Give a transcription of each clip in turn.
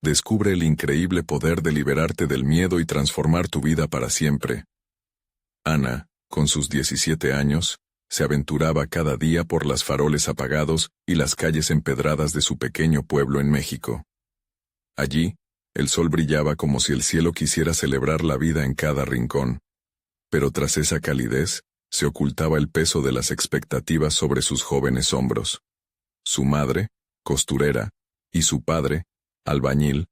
Descubre el increíble poder de liberarte del miedo y transformar tu vida para siempre. Ana, con sus 17 años, se aventuraba cada día por los faroles apagados y las calles empedradas de su pequeño pueblo en México. Allí, el sol brillaba como si el cielo quisiera celebrar la vida en cada rincón. Pero tras esa calidez, se ocultaba el peso de las expectativas sobre sus jóvenes hombros. Su madre, costurera, y su padre, albañil,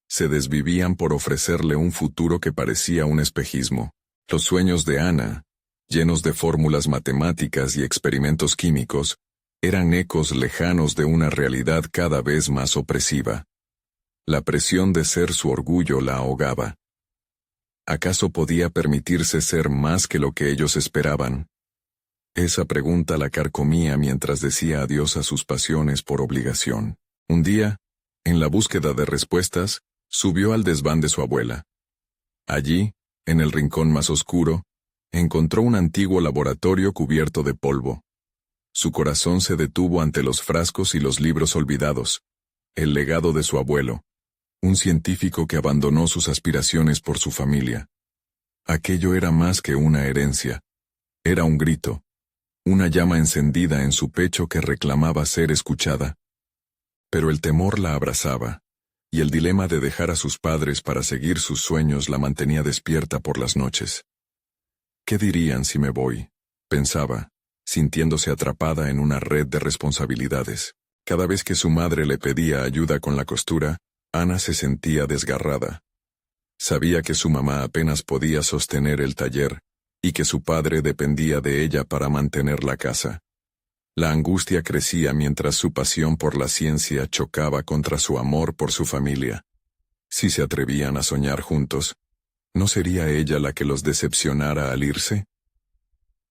se desvivían por ofrecerle un futuro que parecía un espejismo. Los sueños de Ana, llenos de fórmulas matemáticas y experimentos químicos, eran ecos lejanos de una realidad cada vez más opresiva. La presión de ser su orgullo la ahogaba. ¿Acaso podía permitirse ser más que lo que ellos esperaban? Esa pregunta la carcomía mientras decía adiós a sus pasiones por obligación. Un día, en la búsqueda de respuestas, subió al desván de su abuela. Allí, en el rincón más oscuro, encontró un antiguo laboratorio cubierto de polvo. Su corazón se detuvo ante los frascos y los libros olvidados, el legado de su abuelo, un científico que abandonó sus aspiraciones por su familia. Aquello era más que una herencia, era un grito, una llama encendida en su pecho que reclamaba ser escuchada. Pero el temor la abrazaba, y el dilema de dejar a sus padres para seguir sus sueños la mantenía despierta por las noches. ¿Qué dirían si me voy?, pensaba, sintiéndose atrapada en una red de responsabilidades. Cada vez que su madre le pedía ayuda con la costura, Ana se sentía desgarrada. Sabía que su mamá apenas podía sostener el taller, y que su padre dependía de ella para mantener la casa. La angustia crecía mientras su pasión por la ciencia chocaba contra su amor por su familia. Si se atrevían a soñar juntos, ¿no sería ella la que los decepcionara al irse?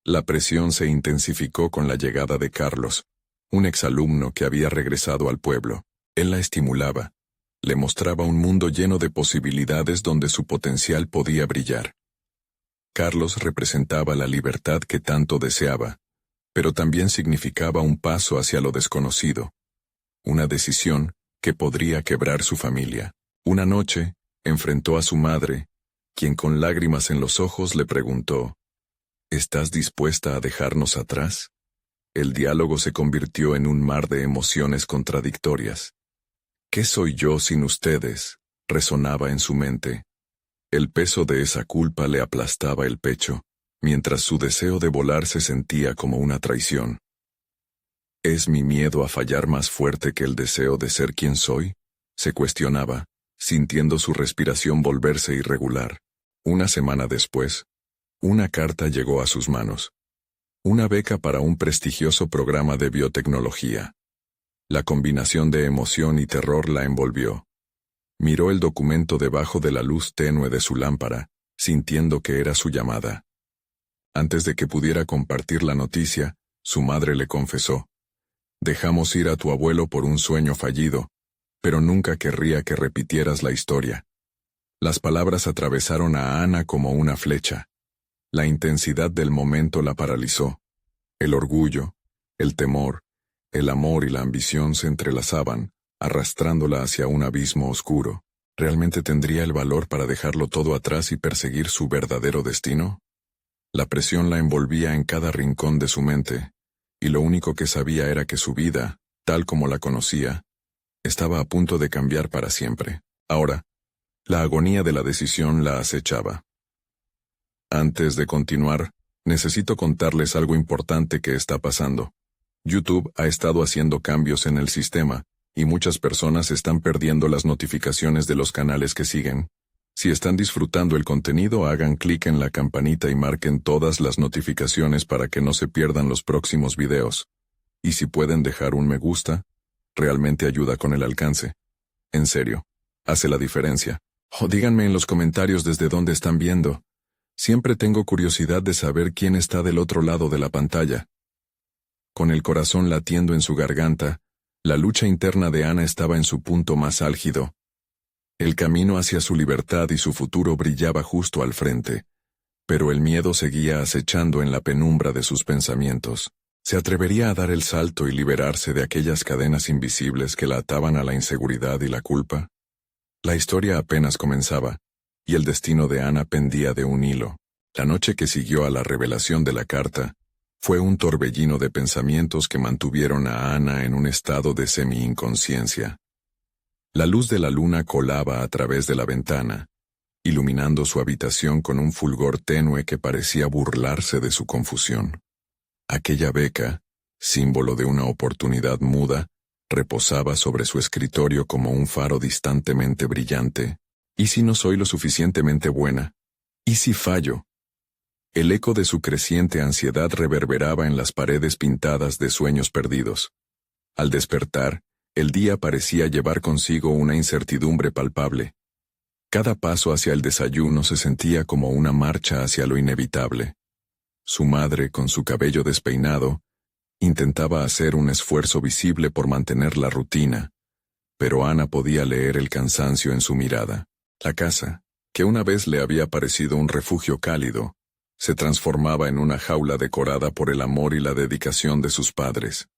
La presión se intensificó con la llegada de Carlos, un exalumno que había regresado al pueblo. Él la estimulaba, le mostraba un mundo lleno de posibilidades donde su potencial podía brillar. Carlos representaba la libertad que tanto deseaba, pero también significaba un paso hacia lo desconocido, una decisión que podría quebrar su familia. Una noche, enfrentó a su madre, quien con lágrimas en los ojos le preguntó, ¿estás dispuesta a dejarnos atrás? El diálogo se convirtió en un mar de emociones contradictorias. ¿Qué soy yo sin ustedes?, resonaba en su mente. El peso de esa culpa le aplastaba el pecho, mientras su deseo de volar se sentía como una traición. ¿Es mi miedo a fallar más fuerte que el deseo de ser quien soy?, se cuestionaba, sintiendo su respiración volverse irregular. Una semana después, una carta llegó a sus manos. Una beca para un prestigioso programa de biotecnología. La combinación de emoción y terror la envolvió. Miró el documento debajo de la luz tenue de su lámpara, sintiendo que era su llamada. Antes de que pudiera compartir la noticia, su madre le confesó: «Dejamos ir a tu abuelo por un sueño fallido, pero nunca querría que repitieras la historia». Las palabras atravesaron a Ana como una flecha. La intensidad del momento la paralizó. El orgullo, el temor, el amor y la ambición se entrelazaban, arrastrándola hacia un abismo oscuro. ¿Realmente tendría el valor para dejarlo todo atrás y perseguir su verdadero destino? La presión la envolvía en cada rincón de su mente, y lo único que sabía era que su vida, tal como la conocía, estaba a punto de cambiar para siempre. Ahora, la agonía de la decisión la acechaba. Antes de continuar, necesito contarles algo importante que está pasando. YouTube ha estado haciendo cambios en el sistema, y muchas personas están perdiendo las notificaciones de los canales que siguen. Si están disfrutando el contenido, hagan clic en la campanita y marquen todas las notificaciones para que no se pierdan los próximos videos. Y si pueden dejar un me gusta, realmente ayuda con el alcance. En serio, hace la diferencia. O díganme en los comentarios desde dónde están viendo. Siempre tengo curiosidad de saber quién está del otro lado de la pantalla. Con el corazón latiendo en su garganta, la lucha interna de Ana estaba en su punto más álgido. El camino hacia su libertad y su futuro brillaba justo al frente, pero el miedo seguía acechando en la penumbra de sus pensamientos. ¿Se atrevería a dar el salto y liberarse de aquellas cadenas invisibles que la ataban a la inseguridad y la culpa? La historia apenas comenzaba, y el destino de Ana pendía de un hilo. La noche que siguió a la revelación de la carta, fue un torbellino de pensamientos que mantuvieron a Ana en un estado de semi-inconsciencia. La luz de la luna colaba a través de la ventana, iluminando su habitación con un fulgor tenue que parecía burlarse de su confusión. Aquella beca, símbolo de una oportunidad muda, reposaba sobre su escritorio como un faro distantemente brillante. ¿Y si no soy lo suficientemente buena? ¿Y si fallo? El eco de su creciente ansiedad reverberaba en las paredes pintadas de sueños perdidos. Al despertar, el día parecía llevar consigo una incertidumbre palpable. Cada paso hacia el desayuno se sentía como una marcha hacia lo inevitable. Su madre, con su cabello despeinado, intentaba hacer un esfuerzo visible por mantener la rutina, pero Ana podía leer el cansancio en su mirada. La casa, que una vez le había parecido un refugio cálido, se transformaba en una jaula decorada por el amor y la dedicación de sus padres.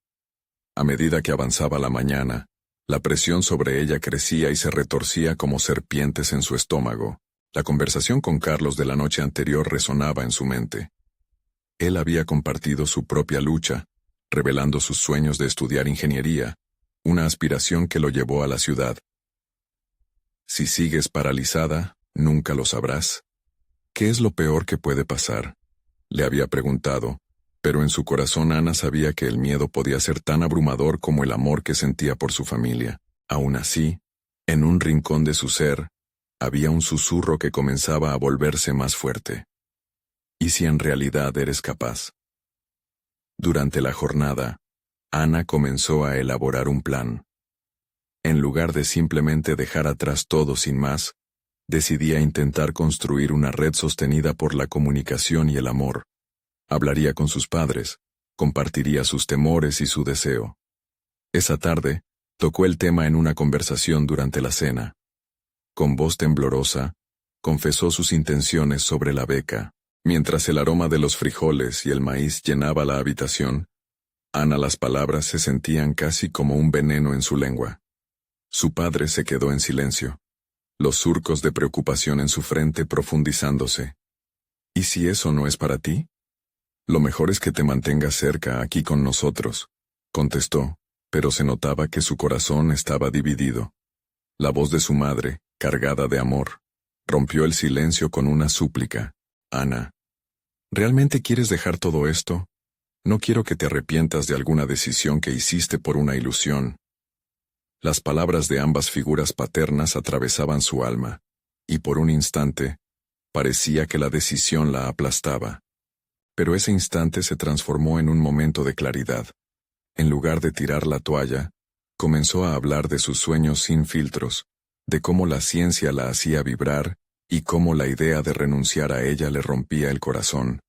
A medida que avanzaba la mañana, la presión sobre ella crecía y se retorcía como serpientes en su estómago. La conversación con Carlos de la noche anterior resonaba en su mente. Él había compartido su propia lucha, revelando sus sueños de estudiar ingeniería, una aspiración que lo llevó a la ciudad. Si sigues paralizada, nunca lo sabrás. ¿Qué es lo peor que puede pasar?, le había preguntado, pero en su corazón Ana sabía que el miedo podía ser tan abrumador como el amor que sentía por su familia. Aún así, en un rincón de su ser, había un susurro que comenzaba a volverse más fuerte. ¿Y si en realidad eres capaz? Durante la jornada, Ana comenzó a elaborar un plan. En lugar de simplemente dejar atrás todo sin más, decidía intentar construir una red sostenida por la comunicación y el amor. Hablaría con sus padres, compartiría sus temores y su deseo. Esa tarde, tocó el tema en una conversación durante la cena. Con voz temblorosa, confesó sus intenciones sobre la beca. Mientras el aroma de los frijoles y el maíz llenaba la habitación, Ana las palabras se sentían casi como un veneno en su lengua. Su padre se quedó en silencio, los surcos de preocupación en su frente profundizándose. ¿Y si eso no es para ti? Lo mejor es que te mantengas cerca aquí con nosotros, contestó, pero se notaba que su corazón estaba dividido. La voz de su madre, cargada de amor, rompió el silencio con una súplica. Ana, ¿realmente quieres dejar todo esto? No quiero que te arrepientas de alguna decisión que hiciste por una ilusión. Las palabras de ambas figuras paternas atravesaban su alma, y por un instante, parecía que la decisión la aplastaba. Pero ese instante se transformó en un momento de claridad. En lugar de tirar la toalla, comenzó a hablar de sus sueños sin filtros, de cómo la ciencia la hacía vibrar, y cómo la idea de renunciar a ella le rompía el corazón.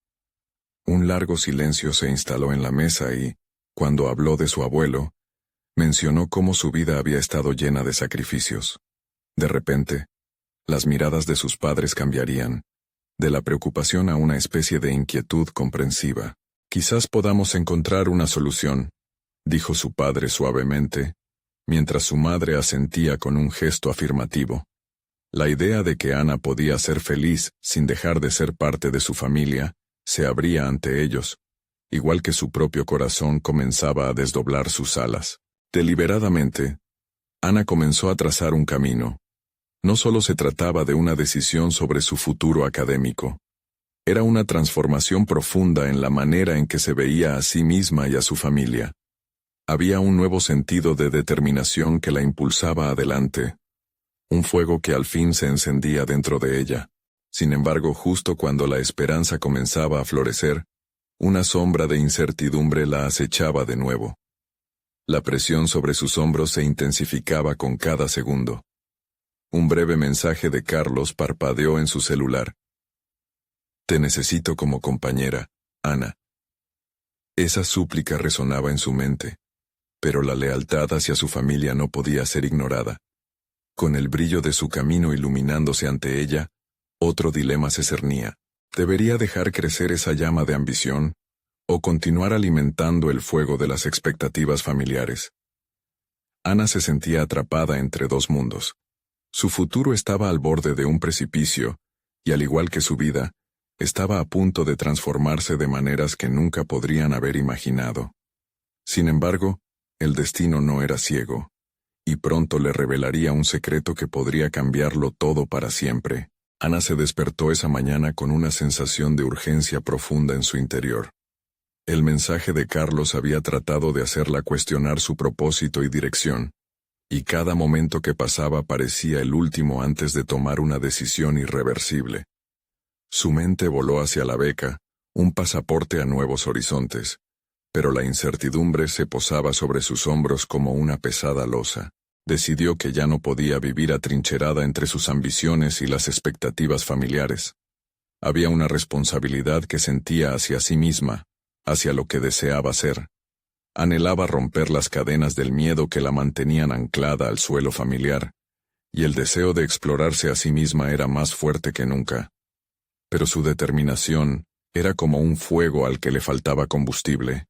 Un largo silencio se instaló en la mesa y, cuando habló de su abuelo, mencionó cómo su vida había estado llena de sacrificios. De repente, las miradas de sus padres cambiarían, de la preocupación a una especie de inquietud comprensiva. Quizás podamos encontrar una solución, dijo su padre suavemente, mientras su madre asentía con un gesto afirmativo. La idea de que Ana podía ser feliz sin dejar de ser parte de su familia, se abría ante ellos, igual que su propio corazón comenzaba a desdoblar sus alas. Deliberadamente, Ana comenzó a trazar un camino. No solo se trataba de una decisión sobre su futuro académico. Era una transformación profunda en la manera en que se veía a sí misma y a su familia. Había un nuevo sentido de determinación que la impulsaba adelante. Un fuego que al fin se encendía dentro de ella. Sin embargo, justo cuando la esperanza comenzaba a florecer, una sombra de incertidumbre la acechaba de nuevo. La presión sobre sus hombros se intensificaba con cada segundo. Un breve mensaje de Carlos parpadeó en su celular. Te necesito como compañera, Ana. Esa súplica resonaba en su mente, pero la lealtad hacia su familia no podía ser ignorada. Con el brillo de su camino iluminándose ante ella, otro dilema se cernía. ¿Debería dejar crecer esa llama de ambición, o continuar alimentando el fuego de las expectativas familiares? Ana se sentía atrapada entre dos mundos. Su futuro estaba al borde de un precipicio, y al igual que su vida, estaba a punto de transformarse de maneras que nunca podrían haber imaginado. Sin embargo, el destino no era ciego, y pronto le revelaría un secreto que podría cambiarlo todo para siempre. Ana se despertó esa mañana con una sensación de urgencia profunda en su interior. El mensaje de Carlos había tratado de hacerla cuestionar su propósito y dirección, y cada momento que pasaba parecía el último antes de tomar una decisión irreversible. Su mente voló hacia la beca, un pasaporte a nuevos horizontes, pero la incertidumbre se posaba sobre sus hombros como una pesada losa. Decidió que ya no podía vivir atrincherada entre sus ambiciones y las expectativas familiares. Había una responsabilidad que sentía hacia sí misma, hacia lo que deseaba ser. Anhelaba romper las cadenas del miedo que la mantenían anclada al suelo familiar, y el deseo de explorarse a sí misma era más fuerte que nunca. Pero su determinación era como un fuego al que le faltaba combustible.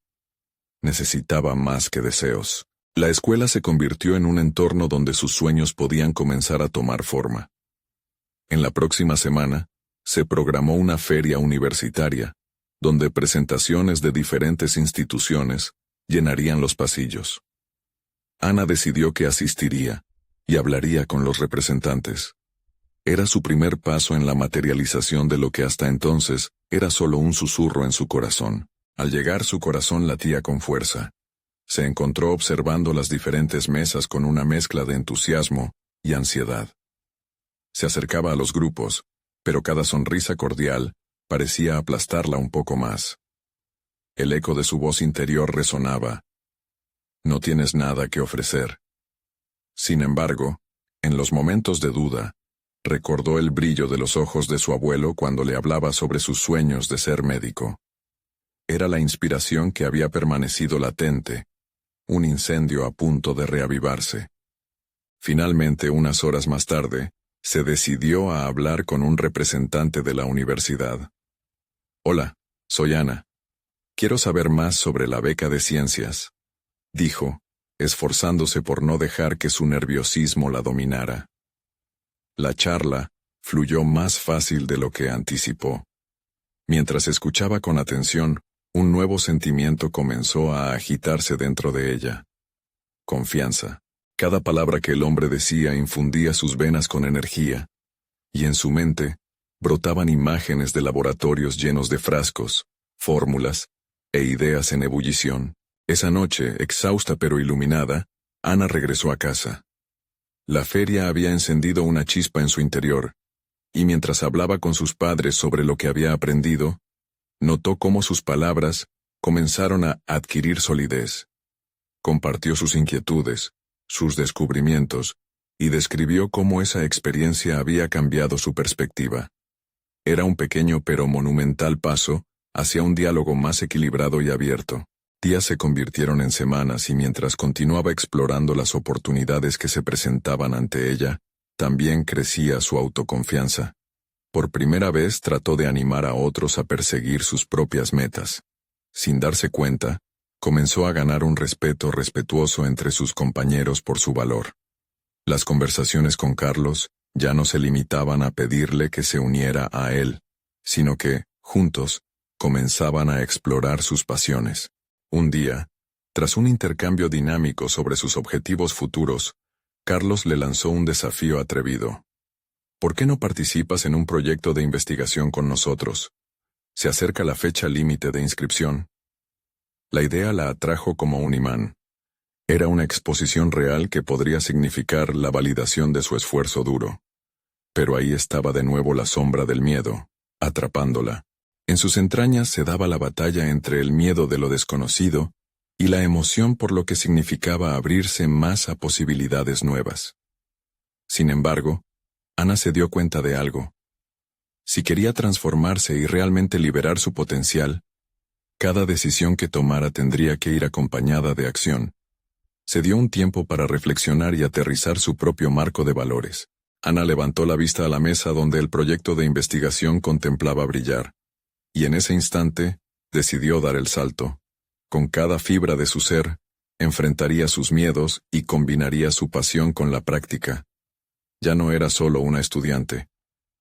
Necesitaba más que deseos. La escuela se convirtió en un entorno donde sus sueños podían comenzar a tomar forma. En la próxima semana, se programó una feria universitaria, donde presentaciones de diferentes instituciones llenarían los pasillos. Ana decidió que asistiría y hablaría con los representantes. Era su primer paso en la materialización de lo que hasta entonces era solo un susurro en su corazón. Al llegar, su corazón latía con fuerza. Se encontró observando las diferentes mesas con una mezcla de entusiasmo y ansiedad. Se acercaba a los grupos, pero cada sonrisa cordial parecía aplastarla un poco más. El eco de su voz interior resonaba. No tienes nada que ofrecer. Sin embargo, en los momentos de duda, recordó el brillo de los ojos de su abuelo cuando le hablaba sobre sus sueños de ser médico. Era la inspiración que había permanecido latente, un incendio a punto de reavivarse. Finalmente, unas horas más tarde, se decidió a hablar con un representante de la universidad. «Hola, soy Ana. Quiero saber más sobre la beca de ciencias», dijo, esforzándose por no dejar que su nerviosismo la dominara. La charla fluyó más fácil de lo que anticipó. Mientras escuchaba con atención, un nuevo sentimiento comenzó a agitarse dentro de ella. Confianza. Cada palabra que el hombre decía infundía sus venas con energía, y en su mente brotaban imágenes de laboratorios llenos de frascos, fórmulas e ideas en ebullición. Esa noche, exhausta pero iluminada, Ana regresó a casa. La feria había encendido una chispa en su interior, y mientras hablaba con sus padres sobre lo que había aprendido, notó cómo sus palabras comenzaron a adquirir solidez. Compartió sus inquietudes, sus descubrimientos, y describió cómo esa experiencia había cambiado su perspectiva. Era un pequeño pero monumental paso hacia un diálogo más equilibrado y abierto. Días se convirtieron en semanas y mientras continuaba explorando las oportunidades que se presentaban ante ella, también crecía su autoconfianza. Por primera vez trató de animar a otros a perseguir sus propias metas. Sin darse cuenta, comenzó a ganar un respeto respetuoso entre sus compañeros por su valor. Las conversaciones con Carlos ya no se limitaban a pedirle que se uniera a él, sino que, juntos, comenzaban a explorar sus pasiones. Un día, tras un intercambio dinámico sobre sus objetivos futuros, Carlos le lanzó un desafío atrevido. ¿Por qué no participas en un proyecto de investigación con nosotros? Se acerca la fecha límite de inscripción. La idea la atrajo como un imán. Era una exposición real que podría significar la validación de su esfuerzo duro. Pero ahí estaba de nuevo la sombra del miedo, atrapándola. En sus entrañas se daba la batalla entre el miedo de lo desconocido y la emoción por lo que significaba abrirse más a posibilidades nuevas. Sin embargo, Ana se dio cuenta de algo. Si quería transformarse y realmente liberar su potencial, cada decisión que tomara tendría que ir acompañada de acción. Se dio un tiempo para reflexionar y aterrizar su propio marco de valores. Ana levantó la vista a la mesa donde el proyecto de investigación contemplaba brillar. Y en ese instante, decidió dar el salto. Con cada fibra de su ser, enfrentaría sus miedos y combinaría su pasión con la práctica. Ya no era solo una estudiante.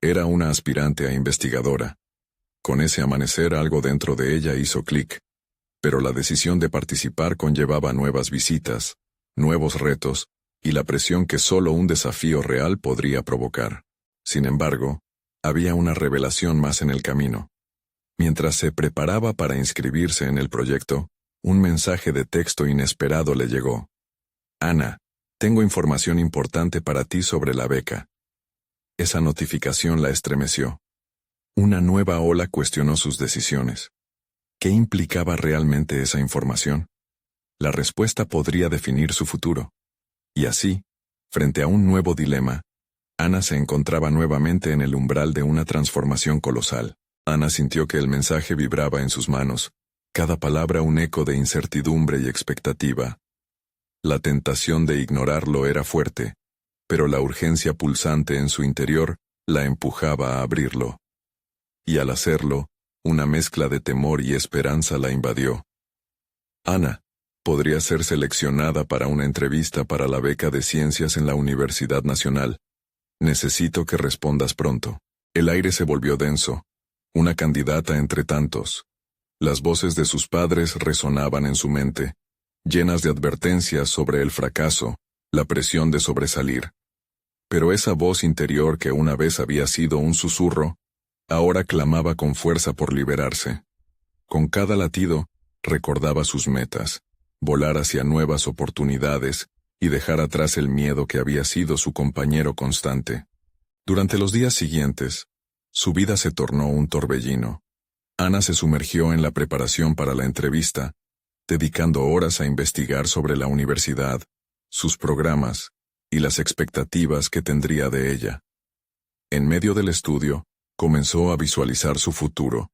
Era una aspirante a investigadora. Con ese amanecer algo dentro de ella hizo clic. Pero la decisión de participar conllevaba nuevas visitas, nuevos retos, y la presión que solo un desafío real podría provocar. Sin embargo, había una revelación más en el camino. Mientras se preparaba para inscribirse en el proyecto, un mensaje de texto inesperado le llegó. Ana, tengo información importante para ti sobre la beca. Esa notificación la estremeció. Una nueva ola cuestionó sus decisiones. ¿Qué implicaba realmente esa información? La respuesta podría definir su futuro. Y así, frente a un nuevo dilema, Ana se encontraba nuevamente en el umbral de una transformación colosal. Ana sintió que el mensaje vibraba en sus manos, cada palabra un eco de incertidumbre y expectativa. La tentación de ignorarlo era fuerte, pero la urgencia pulsante en su interior la empujaba a abrirlo. Y al hacerlo, una mezcla de temor y esperanza la invadió. Ana podría ser seleccionada para una entrevista para la beca de ciencias en la Universidad Nacional. Necesito que respondas pronto. El aire se volvió denso. Una candidata entre tantos. Las voces de sus padres resonaban en su mente, llenas de advertencias sobre el fracaso, la presión de sobresalir. Pero esa voz interior que una vez había sido un susurro, ahora clamaba con fuerza por liberarse. Con cada latido, recordaba sus metas, volar hacia nuevas oportunidades y dejar atrás el miedo que había sido su compañero constante. Durante los días siguientes, su vida se tornó un torbellino. Ana se sumergió en la preparación para la entrevista, dedicando horas a investigar sobre la universidad, sus programas y las expectativas que tendría de ella. En medio del estudio, comenzó a visualizar su futuro.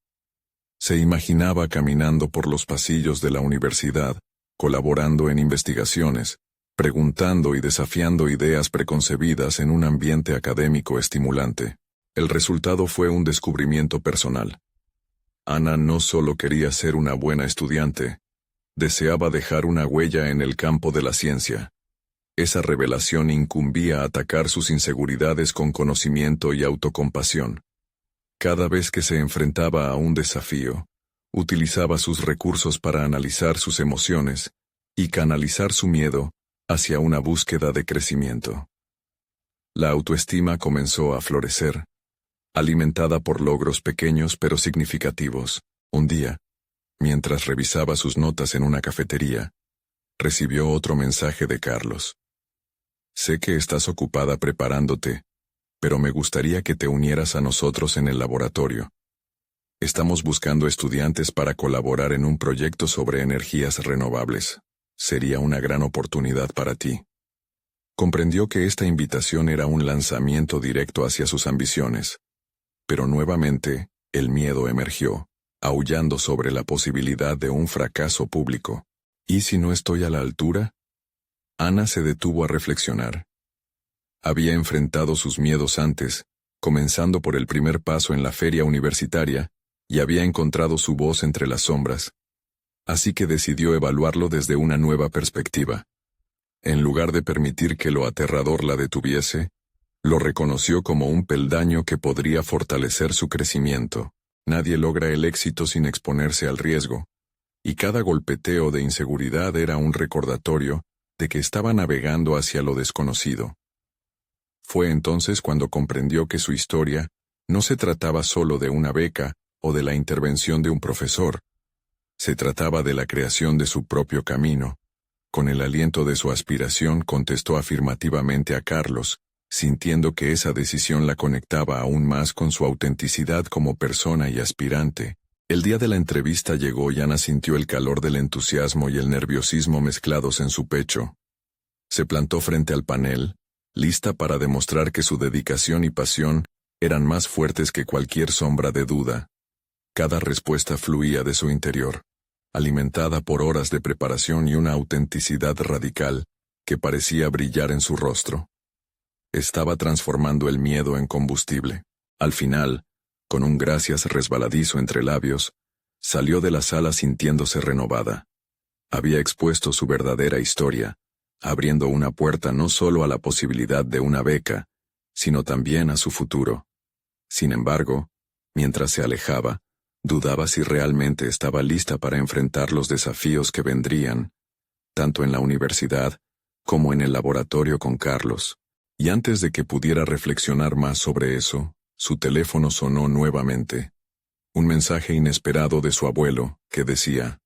Se imaginaba caminando por los pasillos de la universidad, colaborando en investigaciones, preguntando y desafiando ideas preconcebidas en un ambiente académico estimulante. El resultado fue un descubrimiento personal. Ana no solo quería ser una buena estudiante, deseaba dejar una huella en el campo de la ciencia. Esa revelación incumbía a atacar sus inseguridades con conocimiento y autocompasión. Cada vez que se enfrentaba a un desafío, utilizaba sus recursos para analizar sus emociones y canalizar su miedo hacia una búsqueda de crecimiento. La autoestima comenzó a florecer, alimentada por logros pequeños pero significativos. Un día, mientras revisaba sus notas en una cafetería, recibió otro mensaje de Carlos. Sé que estás ocupada preparándote, pero me gustaría que te unieras a nosotros en el laboratorio. Estamos buscando estudiantes para colaborar en un proyecto sobre energías renovables. Sería una gran oportunidad para ti. Comprendió que esta invitación era un lanzamiento directo hacia sus ambiciones. Pero nuevamente, el miedo emergió, aullando sobre la posibilidad de un fracaso público. ¿Y si no estoy a la altura? Ana se detuvo a reflexionar. Había enfrentado sus miedos antes, comenzando por el primer paso en la feria universitaria, y había encontrado su voz entre las sombras. Así que decidió evaluarlo desde una nueva perspectiva. En lugar de permitir que lo aterrador la detuviese, lo reconoció como un peldaño que podría fortalecer su crecimiento. Nadie logra el éxito sin exponerse al riesgo, y cada golpeteo de inseguridad era un recordatorio de que estaba navegando hacia lo desconocido. Fue entonces cuando comprendió que su historia no se trataba solo de una beca o de la intervención de un profesor. Se trataba de la creación de su propio camino. Con el aliento de su aspiración contestó afirmativamente a Carlos, sintiendo que esa decisión la conectaba aún más con su autenticidad como persona y aspirante. El día de la entrevista llegó y Ana sintió el calor del entusiasmo y el nerviosismo mezclados en su pecho. Se plantó frente al panel, lista para demostrar que su dedicación y pasión eran más fuertes que cualquier sombra de duda. Cada respuesta fluía de su interior, alimentada por horas de preparación y una autenticidad radical que parecía brillar en su rostro. Estaba transformando el miedo en combustible. Al final, con un gracias resbaladizo entre labios, salió de la sala sintiéndose renovada. Había expuesto su verdadera historia, abriendo una puerta no solo a la posibilidad de una beca, sino también a su futuro. Sin embargo, mientras se alejaba, dudaba si realmente estaba lista para enfrentar los desafíos que vendrían, tanto en la universidad como en el laboratorio con Carlos. Y antes de que pudiera reflexionar más sobre eso, su teléfono sonó nuevamente. Un mensaje inesperado de su abuelo, que decía: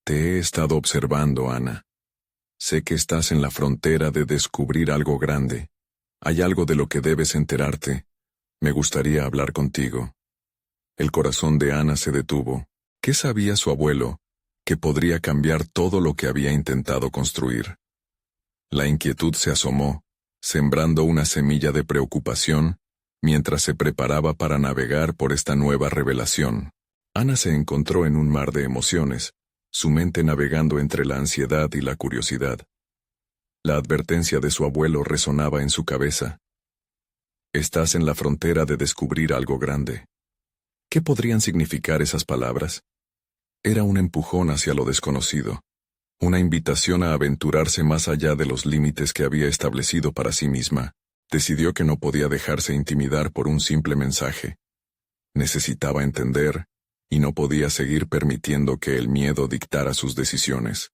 «Te he estado observando, Ana. Sé que estás en la frontera de descubrir algo grande. Hay algo de lo que debes enterarte. Me gustaría hablar contigo». El corazón de Ana se detuvo. ¿Qué sabía su abuelo que podría cambiar todo lo que había intentado construir? La inquietud se asomó, sembrando una semilla de preocupación, mientras se preparaba para navegar por esta nueva revelación. Ana se encontró en un mar de emociones, su mente navegando entre la ansiedad y la curiosidad. La advertencia de su abuelo resonaba en su cabeza. Estás en la frontera de descubrir algo grande. ¿Qué podrían significar esas palabras? Era un empujón hacia lo desconocido, una invitación a aventurarse más allá de los límites que había establecido para sí misma. Decidió que no podía dejarse intimidar por un simple mensaje. Necesitaba entender, y no podía seguir permitiendo que el miedo dictara sus decisiones.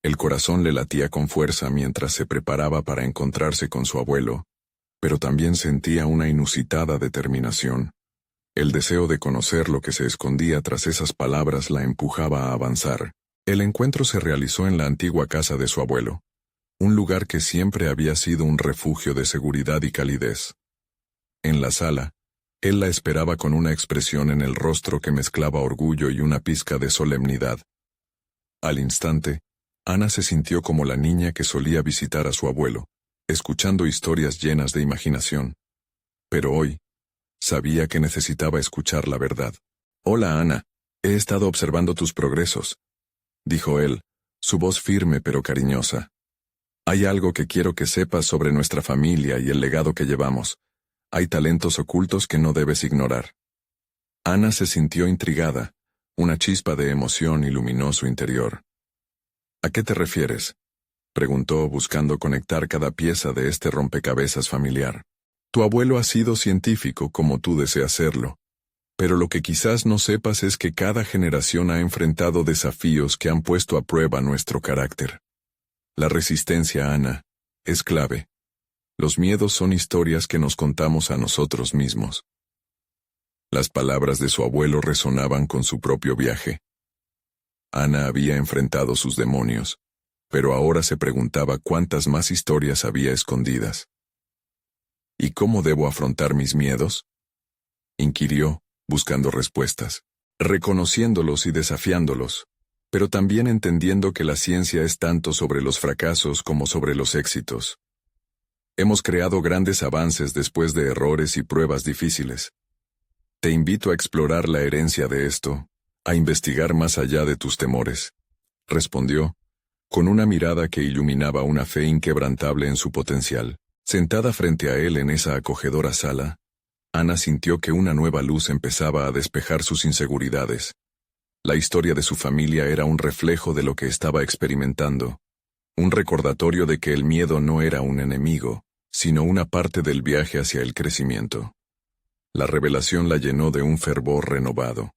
El corazón le latía con fuerza mientras se preparaba para encontrarse con su abuelo, pero también sentía una inusitada determinación. El deseo de conocer lo que se escondía tras esas palabras la empujaba a avanzar. El encuentro se realizó en la antigua casa de su abuelo, un lugar que siempre había sido un refugio de seguridad y calidez. En la sala, él la esperaba con una expresión en el rostro que mezclaba orgullo y una pizca de solemnidad. Al instante, Ana se sintió como la niña que solía visitar a su abuelo, escuchando historias llenas de imaginación. Pero hoy, sabía que necesitaba escuchar la verdad. «Hola, Ana. He estado observando tus progresos», dijo él, su voz firme pero cariñosa. «Hay algo que quiero que sepas sobre nuestra familia y el legado que llevamos. Hay talentos ocultos que no debes ignorar». Ana se sintió intrigada. Una chispa de emoción iluminó su interior. «¿A qué te refieres?», preguntó, buscando conectar cada pieza de este rompecabezas familiar. «Tu abuelo ha sido científico como tú deseas serlo. Pero lo que quizás no sepas es que cada generación ha enfrentado desafíos que han puesto a prueba nuestro carácter. La resistencia, Ana, es clave. Los miedos son historias que nos contamos a nosotros mismos». Las palabras de su abuelo resonaban con su propio viaje. Ana había enfrentado sus demonios, pero ahora se preguntaba cuántas más historias había escondidas. «¿Y cómo debo afrontar mis miedos?», inquirió, buscando respuestas, reconociéndolos y desafiándolos, pero también entendiendo que la ciencia es tanto sobre los fracasos como sobre los éxitos. Hemos creado grandes avances después de errores y pruebas difíciles. Te invito a explorar la herencia de esto, a investigar más allá de tus temores, respondió, con una mirada que iluminaba una fe inquebrantable en su potencial. Sentada frente a él en esa acogedora sala, Ana sintió que una nueva luz empezaba a despejar sus inseguridades. La historia de su familia era un reflejo de lo que estaba experimentando, un recordatorio de que el miedo no era un enemigo, sino una parte del viaje hacia el crecimiento. La revelación la llenó de un fervor renovado.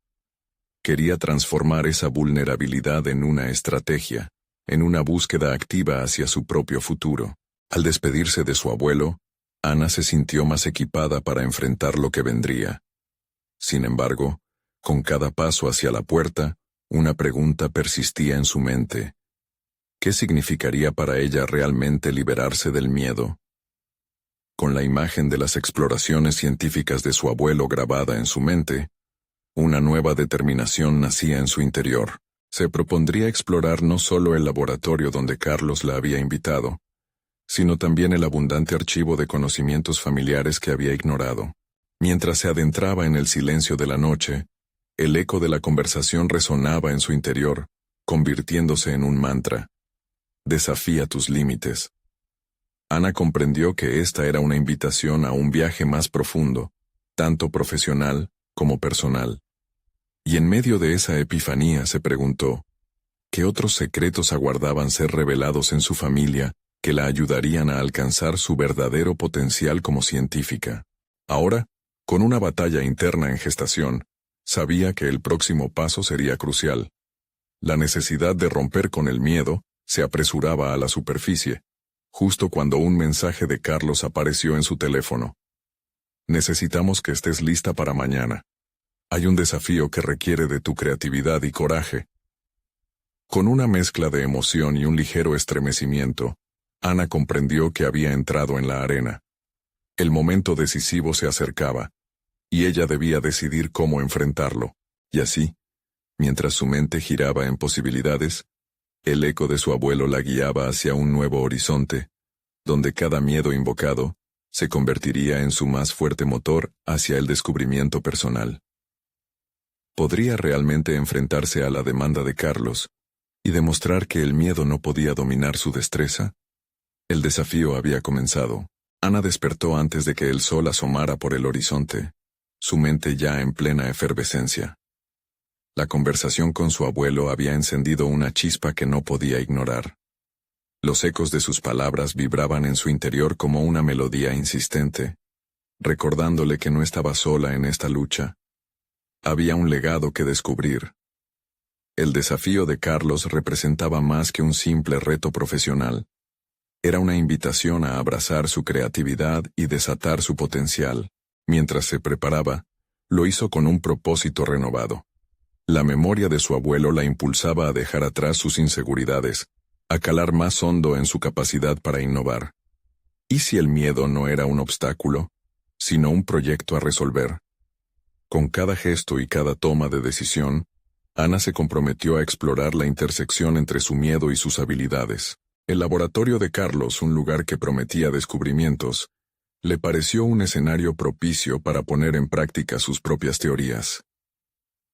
Quería transformar esa vulnerabilidad en una estrategia, en una búsqueda activa hacia su propio futuro. Al despedirse de su abuelo, Ana se sintió más equipada para enfrentar lo que vendría. Sin embargo, con cada paso hacia la puerta, una pregunta persistía en su mente. ¿Qué significaría para ella realmente liberarse del miedo? Con la imagen de las exploraciones científicas de su abuelo grabada en su mente, una nueva determinación nacía en su interior. Se propondría explorar no solo el laboratorio donde Carlos la había invitado, sino también el abundante archivo de conocimientos familiares que había ignorado. Mientras se adentraba en el silencio de la noche, el eco de la conversación resonaba en su interior, convirtiéndose en un mantra. Desafía tus límites. Ana comprendió que esta era una invitación a un viaje más profundo, tanto profesional como personal. Y en medio de esa epifanía se preguntó, ¿qué otros secretos aguardaban ser revelados en su familia que la ayudarían a alcanzar su verdadero potencial como científica. Ahora, con una batalla interna en gestación, sabía que el próximo paso sería crucial. La necesidad de romper con el miedo se apresuraba a la superficie, justo cuando un mensaje de Carlos apareció en su teléfono. Necesitamos que estés lista para mañana. Hay un desafío que requiere de tu creatividad y coraje. Con una mezcla de emoción y un ligero estremecimiento, Ana comprendió que había entrado en la arena. El momento decisivo se acercaba, y ella debía decidir cómo enfrentarlo. Y así, mientras su mente giraba en posibilidades, el eco de su abuelo la guiaba hacia un nuevo horizonte, donde cada miedo invocado se convertiría en su más fuerte motor hacia el descubrimiento personal. ¿Podría realmente enfrentarse a la demanda de Carlos y demostrar que el miedo no podía dominar su destreza? El desafío había comenzado. Ana despertó antes de que el sol asomara por el horizonte, su mente ya en plena efervescencia. La conversación con su abuelo había encendido una chispa que no podía ignorar. Los ecos de sus palabras vibraban en su interior como una melodía insistente, recordándole que no estaba sola en esta lucha. Había un legado que descubrir. El desafío de Carlos representaba más que un simple reto profesional. Era una invitación a abrazar su creatividad y desatar su potencial. Mientras se preparaba, lo hizo con un propósito renovado. La memoria de su abuelo la impulsaba a dejar atrás sus inseguridades, a calar más hondo en su capacidad para innovar. ¿Y si el miedo no era un obstáculo, sino un proyecto a resolver? Con cada gesto y cada toma de decisión, Ana se comprometió a explorar la intersección entre su miedo y sus habilidades. El laboratorio de Carlos, un lugar que prometía descubrimientos, le pareció un escenario propicio para poner en práctica sus propias teorías.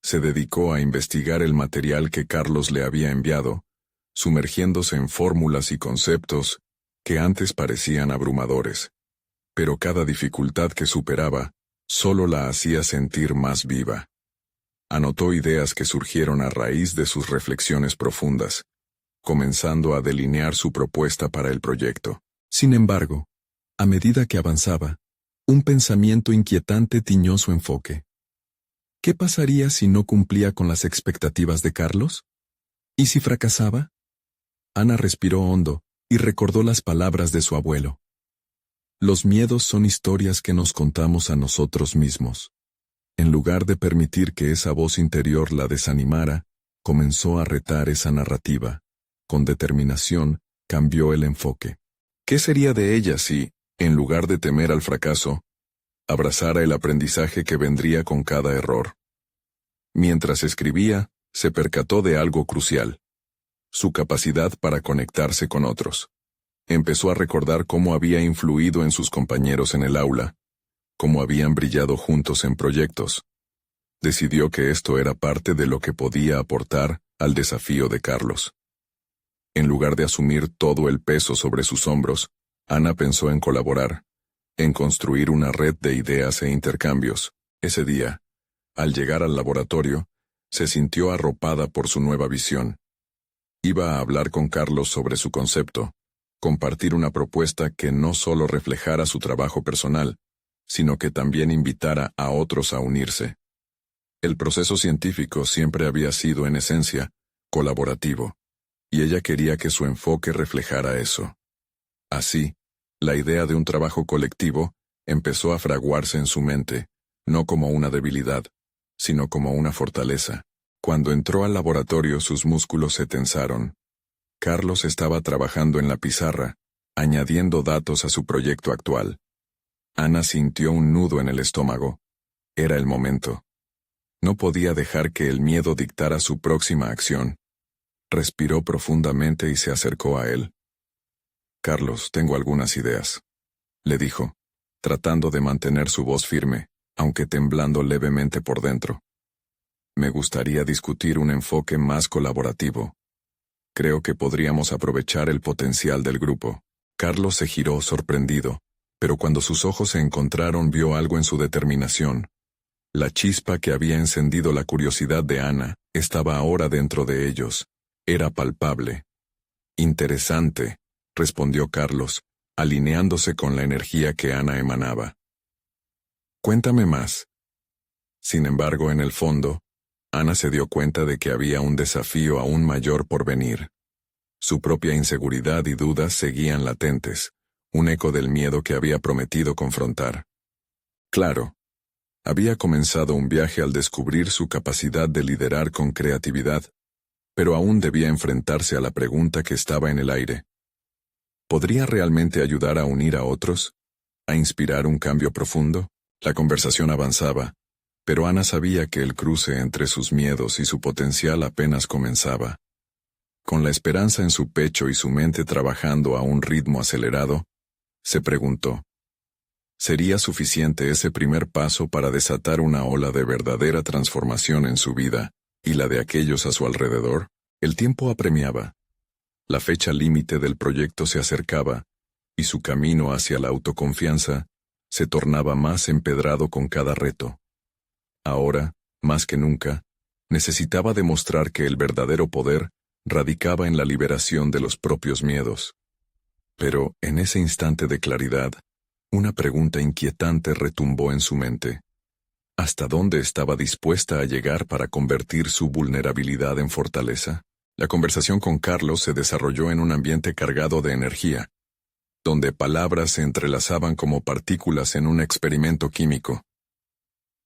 Se dedicó a investigar el material que Carlos le había enviado, sumergiéndose en fórmulas y conceptos que antes parecían abrumadores. Pero cada dificultad que superaba solo la hacía sentir más viva. Anotó ideas que surgieron a raíz de sus reflexiones profundas, comenzando a delinear su propuesta para el proyecto. Sin embargo, a medida que avanzaba, un pensamiento inquietante tiñó su enfoque. ¿Qué pasaría si no cumplía con las expectativas de Carlos? ¿Y si fracasaba? Ana respiró hondo y recordó las palabras de su abuelo. Los miedos son historias que nos contamos a nosotros mismos. En lugar de permitir que esa voz interior la desanimara, comenzó a retar esa narrativa. Con determinación, cambió el enfoque. ¿Qué sería de ella si, en lugar de temer al fracaso, abrazara el aprendizaje que vendría con cada error? Mientras escribía, se percató de algo crucial: su capacidad para conectarse con otros. Empezó a recordar cómo había influido en sus compañeros en el aula, cómo habían brillado juntos en proyectos. Decidió que esto era parte de lo que podía aportar al desafío de Carlos. En lugar de asumir todo el peso sobre sus hombros, Ana pensó en colaborar, en construir una red de ideas e intercambios. Ese día, al llegar al laboratorio, se sintió arropada por su nueva visión. Iba a hablar con Carlos sobre su concepto, compartir una propuesta que no solo reflejara su trabajo personal, sino que también invitara a otros a unirse. El proceso científico siempre había sido, en esencia, colaborativo, y ella quería que su enfoque reflejara eso. Así, la idea de un trabajo colectivo empezó a fraguarse en su mente, no como una debilidad, sino como una fortaleza. Cuando entró al laboratorio, sus músculos se tensaron. Carlos estaba trabajando en la pizarra, añadiendo datos a su proyecto actual. Ana sintió un nudo en el estómago. Era el momento. No podía dejar que el miedo dictara su próxima acción. Respiró profundamente y se acercó a él. «Carlos, tengo algunas ideas», le dijo, tratando de mantener su voz firme, aunque temblando levemente por dentro. «Me gustaría discutir un enfoque más colaborativo. Creo que podríamos aprovechar el potencial del grupo». Carlos se giró sorprendido, pero cuando sus ojos se encontraron vio algo en su determinación. La chispa que había encendido la curiosidad de Ana estaba ahora dentro de ellos. Era palpable. Interesante, respondió Carlos, alineándose con la energía que Ana emanaba. Cuéntame más. Sin embargo, en el fondo, Ana se dio cuenta de que había un desafío aún mayor por venir. Su propia inseguridad y dudas seguían latentes, un eco del miedo que había prometido confrontar. Claro, había comenzado un viaje al descubrir su capacidad de liderar con creatividad, pero aún debía enfrentarse a la pregunta que estaba en el aire. ¿Podría realmente ayudar a unir a otros? ¿A inspirar un cambio profundo? La conversación avanzaba, pero Ana sabía que el cruce entre sus miedos y su potencial apenas comenzaba. Con la esperanza en su pecho y su mente trabajando a un ritmo acelerado, se preguntó, ¿sería suficiente ese primer paso para desatar una ola de verdadera transformación en su vida y la de aquellos a su alrededor? El tiempo apremiaba. La fecha límite del proyecto se acercaba, y su camino hacia la autoconfianza se tornaba más empedrado con cada reto. Ahora, más que nunca, necesitaba demostrar que el verdadero poder radicaba en la liberación de los propios miedos. Pero, en ese instante de claridad, una pregunta inquietante retumbó en su mente. ¿Hasta dónde estaba dispuesta a llegar para convertir su vulnerabilidad en fortaleza? La conversación con Carlos se desarrolló en un ambiente cargado de energía, donde palabras se entrelazaban como partículas en un experimento químico.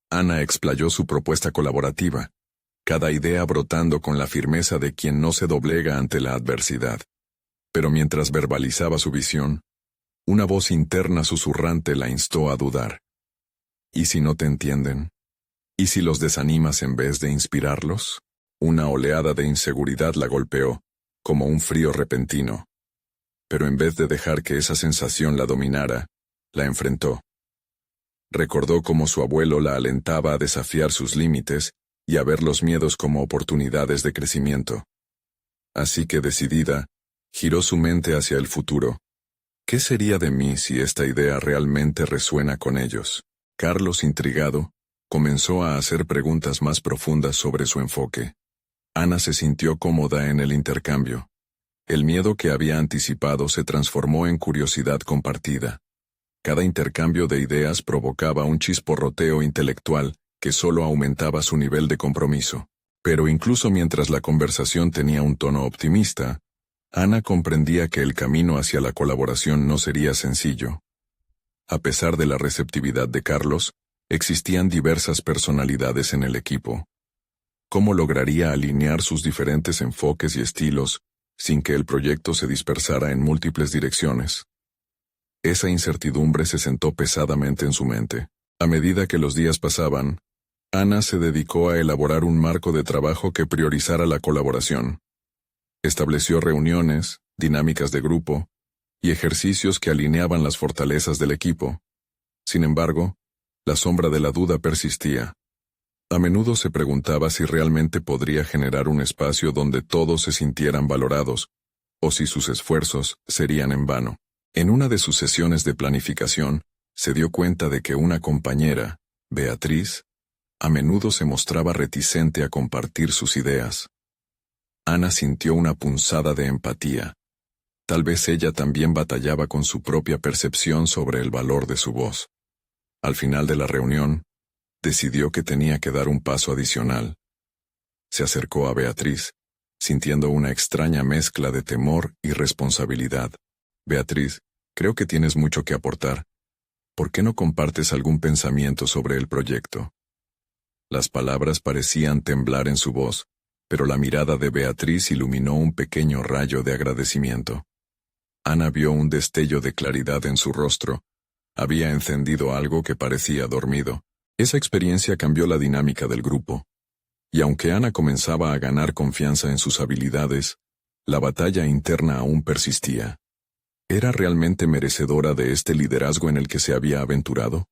Ana explayó su propuesta colaborativa, cada idea brotando con la firmeza de quien no se doblega ante la adversidad. Pero mientras verbalizaba su visión, una voz interna susurrante la instó a dudar. ¿Y si no te entienden? ¿Y si los desanimas en vez de inspirarlos? Una oleada de inseguridad la golpeó, como un frío repentino. Pero en vez de dejar que esa sensación la dominara, la enfrentó. Recordó cómo su abuelo la alentaba a desafiar sus límites y a ver los miedos como oportunidades de crecimiento. Así que decidida, giró su mente hacia el futuro. ¿Qué sería de mí si esta idea realmente resuena con ellos? Carlos, intrigado, comenzó a hacer preguntas más profundas sobre su enfoque. Ana se sintió cómoda en el intercambio. El miedo que había anticipado se transformó en curiosidad compartida. Cada intercambio de ideas provocaba un chisporroteo intelectual que solo aumentaba su nivel de compromiso. Pero incluso mientras la conversación tenía un tono optimista, Ana comprendía que el camino hacia la colaboración no sería sencillo. A pesar de la receptividad de Carlos, existían diversas personalidades en el equipo. ¿Cómo lograría alinear sus diferentes enfoques y estilos sin que el proyecto se dispersara en múltiples direcciones? Esa incertidumbre se sentó pesadamente en su mente. A medida que los días pasaban, Ana se dedicó a elaborar un marco de trabajo que priorizara la colaboración. Estableció reuniones, dinámicas de grupo y ejercicios que alineaban las fortalezas del equipo. Sin embargo, la sombra de la duda persistía. A menudo se preguntaba si realmente podría generar un espacio donde todos se sintieran valorados, o si sus esfuerzos serían en vano. En una de sus sesiones de planificación, se dio cuenta de que una compañera, Beatriz, a menudo se mostraba reticente a compartir sus ideas. Ana sintió una punzada de empatía. Tal vez ella también batallaba con su propia percepción sobre el valor de su voz. Al final de la reunión, decidió que tenía que dar un paso adicional. Se acercó a Beatriz, sintiendo una extraña mezcla de temor y responsabilidad. Beatriz, creo que tienes mucho que aportar. ¿Por qué no compartes algún pensamiento sobre el proyecto? Las palabras parecían temblar en su voz, pero la mirada de Beatriz iluminó un pequeño rayo de agradecimiento. Ana vio un destello de claridad en su rostro. Había encendido algo que parecía dormido. Esa experiencia cambió la dinámica del grupo. Y aunque Ana comenzaba a ganar confianza en sus habilidades, la batalla interna aún persistía. ¿Era realmente merecedora de este liderazgo en el que se había aventurado?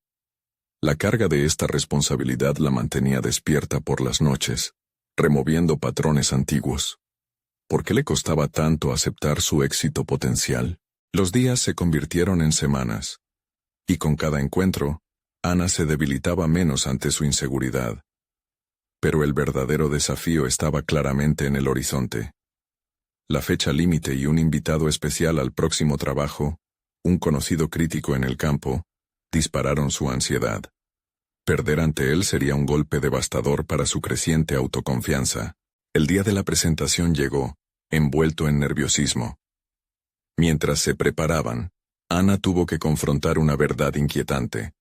La carga de esta responsabilidad la mantenía despierta por las noches, removiendo patrones antiguos. ¿Por qué le costaba tanto aceptar su éxito potencial? Los días se convirtieron en semanas, y con cada encuentro, Ana se debilitaba menos ante su inseguridad. Pero el verdadero desafío estaba claramente en el horizonte. la fecha límite y un invitado especial al próximo trabajo, un conocido crítico en el campo, dispararon su ansiedad. Perder ante él sería un golpe devastador para su creciente autoconfianza. El día de la presentación llegó, envuelto en nerviosismo. Mientras se preparaban, Ana tuvo que confrontar una verdad inquietante.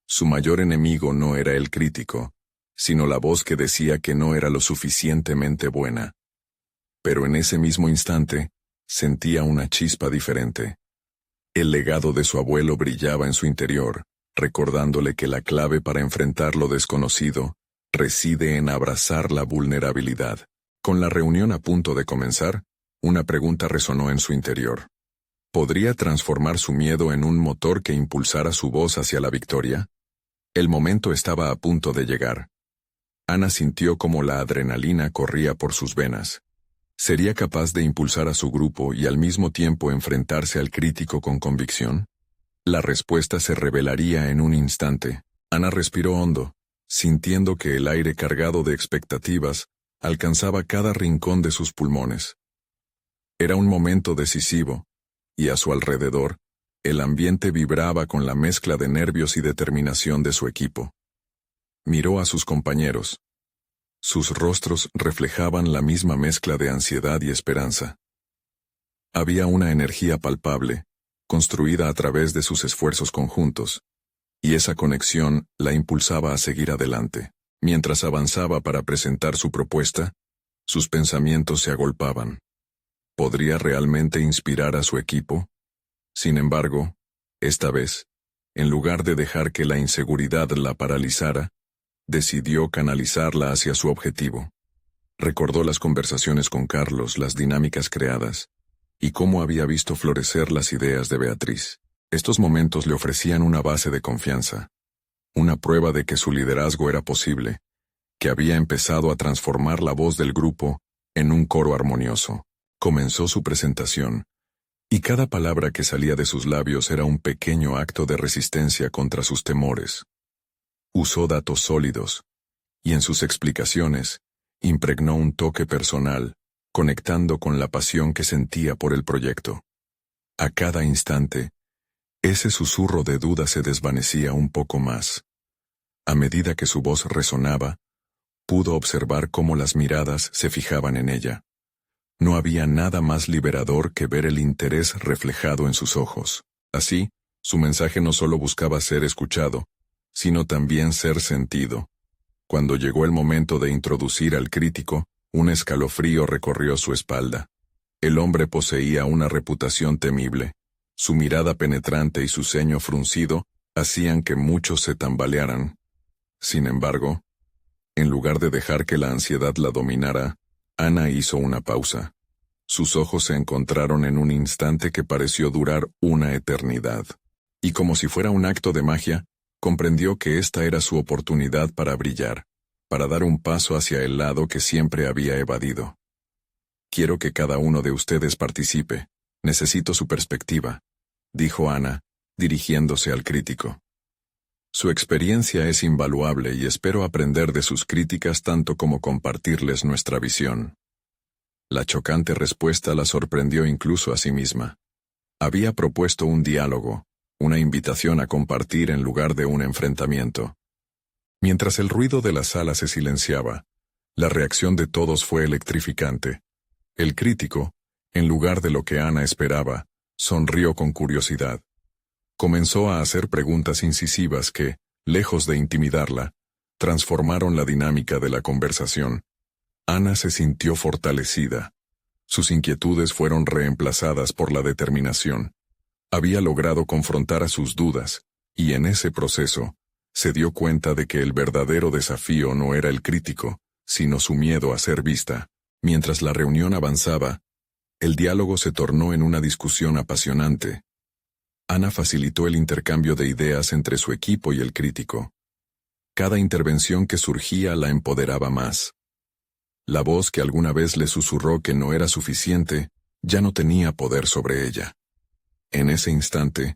Su mayor enemigo no era el crítico, sino la voz que decía que no era lo suficientemente buena. Pero en ese mismo instante, sentía una chispa diferente. El legado de su abuelo brillaba en su interior, recordándole que la clave para enfrentar lo desconocido reside en abrazar la vulnerabilidad. Con la reunión a punto de comenzar, una pregunta resonó en su interior. ¿Podría transformar su miedo en un motor que impulsara su voz hacia la victoria? El momento estaba a punto de llegar. Ana sintió como la adrenalina corría por sus venas. ¿Sería capaz de impulsar a su grupo y al mismo tiempo enfrentarse al crítico con convicción? La respuesta se revelaría en un instante. Ana respiró hondo, sintiendo que el aire cargado de expectativas alcanzaba cada rincón de sus pulmones. Era un momento decisivo, y a su alrededor, el ambiente vibraba con la mezcla de nervios y determinación de su equipo. Miró a sus compañeros. Sus rostros reflejaban la misma mezcla de ansiedad y esperanza. Había una energía palpable, construida a través de sus esfuerzos conjuntos, y esa conexión la impulsaba a seguir adelante. Mientras avanzaba para presentar su propuesta, sus pensamientos se agolpaban. ¿Podría realmente inspirar a su equipo? Sin embargo, esta vez, en lugar de dejar que la inseguridad la paralizara, decidió canalizarla hacia su objetivo. Recordó las conversaciones con Carlos, las dinámicas creadas, y cómo había visto florecer las ideas de Beatriz. Estos momentos le ofrecían una base de confianza, una prueba de que su liderazgo era posible, que había empezado a transformar la voz del grupo en un coro armonioso. Comenzó su presentación, y cada palabra que salía de sus labios era un pequeño acto de resistencia contra sus temores. Usó datos sólidos, y en sus explicaciones, impregnó un toque personal, conectando con la pasión que sentía por el proyecto. A cada instante, ese susurro de duda se desvanecía un poco más. A medida que su voz resonaba, pudo observar cómo las miradas se fijaban en ella. No había nada más liberador que ver el interés reflejado en sus ojos. Así, su mensaje no solo buscaba ser escuchado, sino también ser sentido. Cuando llegó el momento de introducir al crítico, un escalofrío recorrió su espalda. El hombre poseía una reputación temible. Su mirada penetrante y su ceño fruncido hacían que muchos se tambalearan. Sin embargo, en lugar de dejar que la ansiedad la dominara, Ana hizo una pausa. Sus ojos se encontraron en un instante que pareció durar una eternidad. Y como si fuera un acto de magia, comprendió que esta era su oportunidad para brillar, para dar un paso hacia el lado que siempre había evadido. Quiero que cada uno de ustedes participe. Necesito su perspectiva, dijo Ana, dirigiéndose al crítico. Su experiencia es invaluable y espero aprender de sus críticas tanto como compartirles nuestra visión. La chocante respuesta la sorprendió incluso a sí misma. Había propuesto un diálogo, una invitación a compartir en lugar de un enfrentamiento. Mientras el ruido de la sala se silenciaba, la reacción de todos fue electrificante. El crítico, en lugar de lo que Ana esperaba, sonrió con curiosidad. Comenzó a hacer preguntas incisivas que, lejos de intimidarla, transformaron la dinámica de la conversación. Ana se sintió fortalecida. Sus inquietudes fueron reemplazadas por la determinación. Había logrado confrontar a sus dudas, y en ese proceso, se dio cuenta de que el verdadero desafío no era el crítico, sino su miedo a ser vista. Mientras la reunión avanzaba, el diálogo se tornó en una discusión apasionante. Ana facilitó el intercambio de ideas entre su equipo y el crítico. Cada intervención que surgía la empoderaba más. La voz que alguna vez le susurró que no era suficiente, ya no tenía poder sobre ella. En ese instante,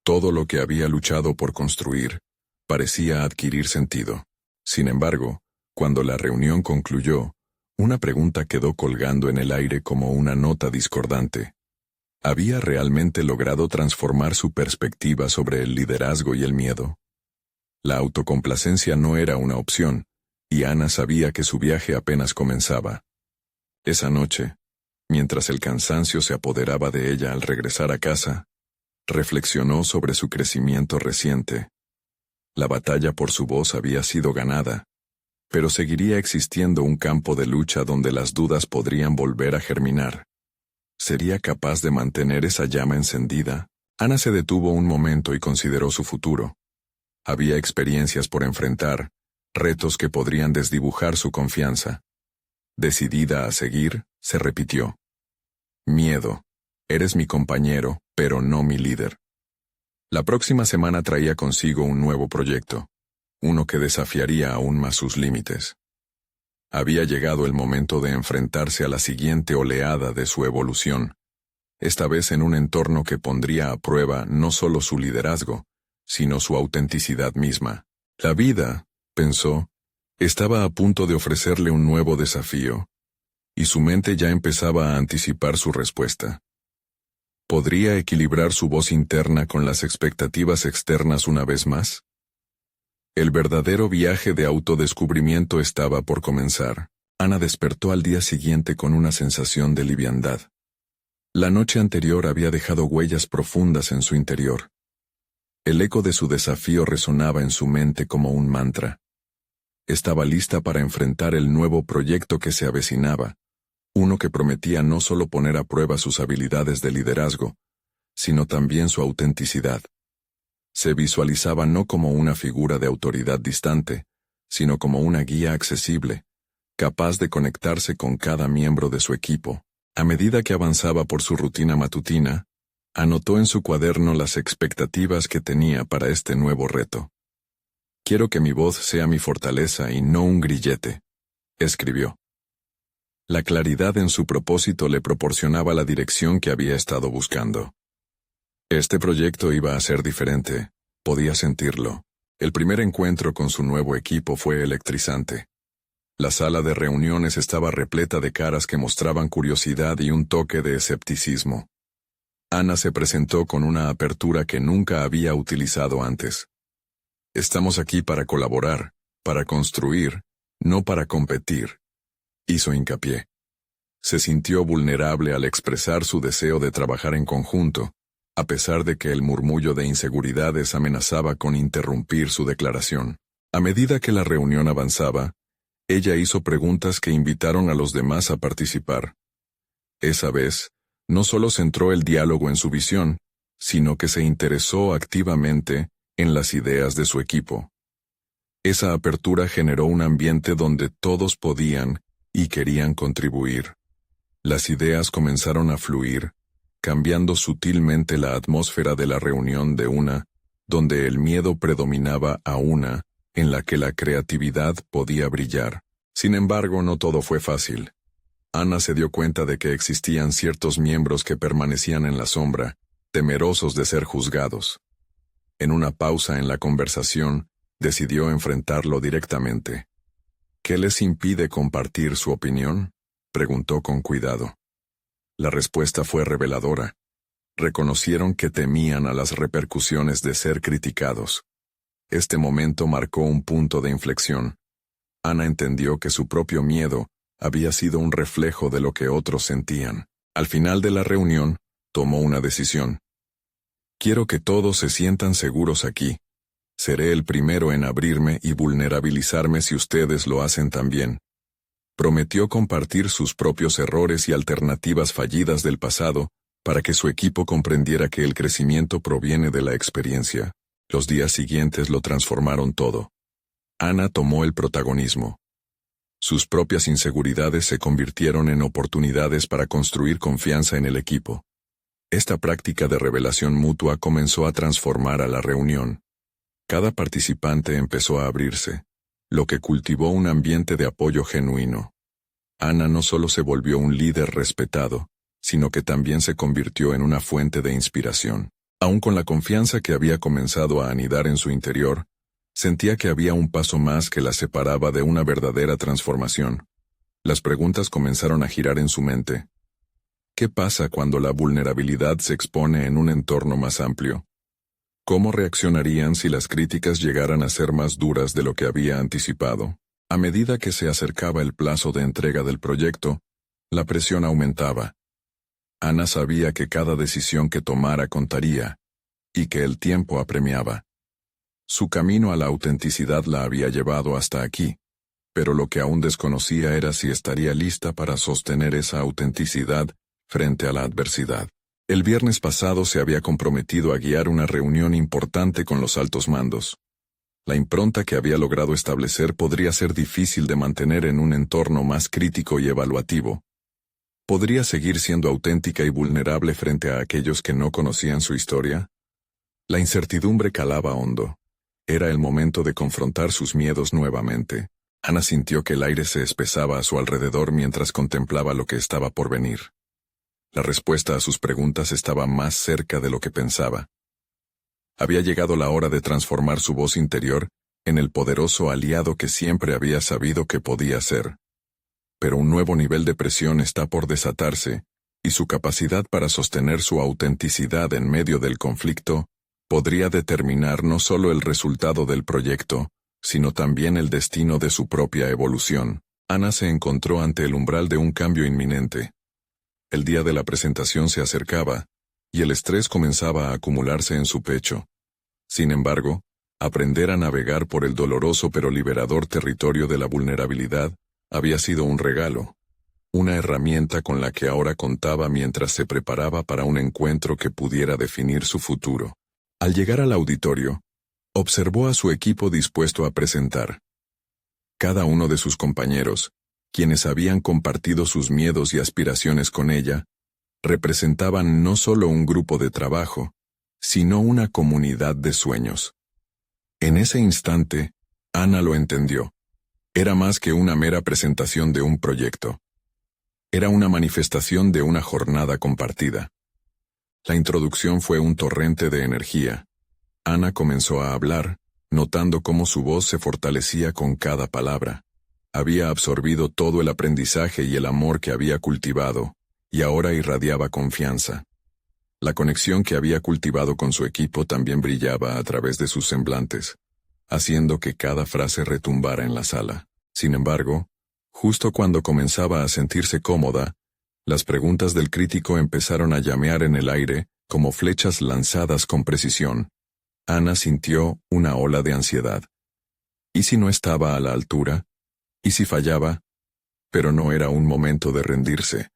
todo lo que había luchado por construir parecía adquirir sentido. Sin embargo, cuando la reunión concluyó, Una pregunta quedó colgando en el aire como una nota discordante. ¿Había realmente logrado transformar su perspectiva sobre el liderazgo y el miedo? La autocomplacencia no era una opción, y Ana sabía que su viaje apenas comenzaba. Esa noche, mientras el cansancio se apoderaba de ella al regresar a casa, reflexionó sobre su crecimiento reciente. La batalla por su voz había sido ganada, pero seguiría existiendo un campo de lucha donde las dudas podrían volver a germinar. ¿Sería capaz de mantener esa llama encendida? Ana se detuvo un momento y consideró su futuro. Había experiencias por enfrentar, retos que podrían desdibujar su confianza. Decidida a seguir, se repitió. Miedo, eres mi compañero, pero no mi líder. La próxima semana traía consigo un nuevo proyecto, uno que desafiaría aún más sus límites. Había llegado el momento de enfrentarse a la siguiente oleada de su evolución, esta vez en un entorno que pondría a prueba no solo su liderazgo, sino su autenticidad misma. La vida, pensó, estaba a punto de ofrecerle un nuevo desafío, y su mente ya empezaba a anticipar su respuesta. ¿Podría equilibrar su voz interna con las expectativas externas una vez más? El verdadero viaje de autodescubrimiento estaba por comenzar. Ana despertó al día siguiente con una sensación de liviandad. La noche anterior había dejado huellas profundas en su interior. El eco de su desafío resonaba en su mente como un mantra. Estaba lista para enfrentar el nuevo proyecto que se avecinaba, uno que prometía no solo poner a prueba sus habilidades de liderazgo, sino también su autenticidad. Se visualizaba no como una figura de autoridad distante, sino como una guía accesible, capaz de conectarse con cada miembro de su equipo. A medida que avanzaba por su rutina matutina, anotó en su cuaderno las expectativas que tenía para este nuevo reto. «Quiero que mi voz sea mi fortaleza y no un grillete», escribió. La claridad en su propósito le proporcionaba la dirección que había estado buscando. Este proyecto iba a ser diferente, podía sentirlo. El primer encuentro con su nuevo equipo fue electrizante. La sala de reuniones estaba repleta de caras que mostraban curiosidad y un toque de escepticismo. Ana se presentó con una apertura que nunca había utilizado antes. «Estamos aquí para colaborar, para construir, no para competir», hizo hincapié. Se sintió vulnerable al expresar su deseo de trabajar en conjunto, a pesar de que el murmullo de inseguridades amenazaba con interrumpir su declaración. A medida que la reunión avanzaba, ella hizo preguntas que invitaron a los demás a participar. Esa vez, no solo centró el diálogo en su visión, sino que se interesó activamente en las ideas de su equipo. Esa apertura generó un ambiente donde todos podían y querían contribuir. Las ideas comenzaron a fluir, cambiando sutilmente la atmósfera de la reunión de una, donde el miedo predominaba, a una, en la que la creatividad podía brillar. Sin embargo, no todo fue fácil. Ana se dio cuenta de que existían ciertos miembros que permanecían en la sombra, temerosos de ser juzgados. En una pausa en la conversación, decidió enfrentarlo directamente. «¿Qué les impide compartir su opinión?», preguntó con cuidado. La respuesta fue reveladora. Reconocieron que temían a las repercusiones de ser criticados. Este momento marcó un punto de inflexión. Ana entendió que su propio miedo había sido un reflejo de lo que otros sentían. Al final de la reunión, tomó una decisión. «Quiero que todos se sientan seguros aquí. Seré el primero en abrirme y vulnerabilizarme si ustedes lo hacen también». Prometió compartir sus propios errores y alternativas fallidas del pasado, para que su equipo comprendiera que el crecimiento proviene de la experiencia. Los días siguientes lo transformaron todo. Ana tomó el protagonismo. Sus propias inseguridades se convirtieron en oportunidades para construir confianza en el equipo. Esta práctica de revelación mutua comenzó a transformar a la reunión. Cada participante empezó a abrirse, lo que cultivó un ambiente de apoyo genuino. Ana no solo se volvió un líder respetado, sino que también se convirtió en una fuente de inspiración. Aun con la confianza que había comenzado a anidar en su interior, sentía que había un paso más que la separaba de una verdadera transformación. Las preguntas comenzaron a girar en su mente. ¿Qué pasa cuando la vulnerabilidad se expone en un entorno más amplio? ¿Cómo reaccionarían si las críticas llegaran a ser más duras de lo que había anticipado? A medida que se acercaba el plazo de entrega del proyecto, la presión aumentaba. Ana sabía que cada decisión que tomara contaría, y que el tiempo apremiaba. Su camino a la autenticidad la había llevado hasta aquí, pero lo que aún desconocía era si estaría lista para sostener esa autenticidad frente a la adversidad. El viernes pasado se había comprometido a guiar una reunión importante con los altos mandos. La impronta que había logrado establecer podría ser difícil de mantener en un entorno más crítico y evaluativo. ¿Podría seguir siendo auténtica y vulnerable frente a aquellos que no conocían su historia? La incertidumbre calaba hondo. Era el momento de confrontar sus miedos nuevamente. Ana sintió que el aire se espesaba a su alrededor mientras contemplaba lo que estaba por venir. La respuesta a sus preguntas estaba más cerca de lo que pensaba. Había llegado la hora de transformar su voz interior en el poderoso aliado que siempre había sabido que podía ser. Pero un nuevo nivel de presión está por desatarse, y su capacidad para sostener su autenticidad en medio del conflicto podría determinar no solo el resultado del proyecto, sino también el destino de su propia evolución. Ana se encontró ante el umbral de un cambio inminente. El día de la presentación se acercaba, y el estrés comenzaba a acumularse en su pecho. Sin embargo, aprender a navegar por el doloroso pero liberador territorio de la vulnerabilidad había sido un regalo, una herramienta con la que ahora contaba mientras se preparaba para un encuentro que pudiera definir su futuro. Al llegar al auditorio, observó a su equipo dispuesto a presentar. Cada uno de sus compañeros, quienes habían compartido sus miedos y aspiraciones con ella, representaban no solo un grupo de trabajo, sino una comunidad de sueños. En ese instante, Ana lo entendió. Era más que una mera presentación de un proyecto. Era una manifestación de una jornada compartida. La introducción fue un torrente de energía. Ana comenzó a hablar, notando cómo su voz se fortalecía con cada palabra. Había absorbido todo el aprendizaje y el amor que había cultivado, y ahora irradiaba confianza. La conexión que había cultivado con su equipo también brillaba a través de sus semblantes, haciendo que cada frase retumbara en la sala. Sin embargo, justo cuando comenzaba a sentirse cómoda, las preguntas del crítico empezaron a llamear en el aire como flechas lanzadas con precisión. Ana sintió una ola de ansiedad. ¿Y si no estaba a la altura? ¿Y si fallaba? Pero no era un momento de rendirse.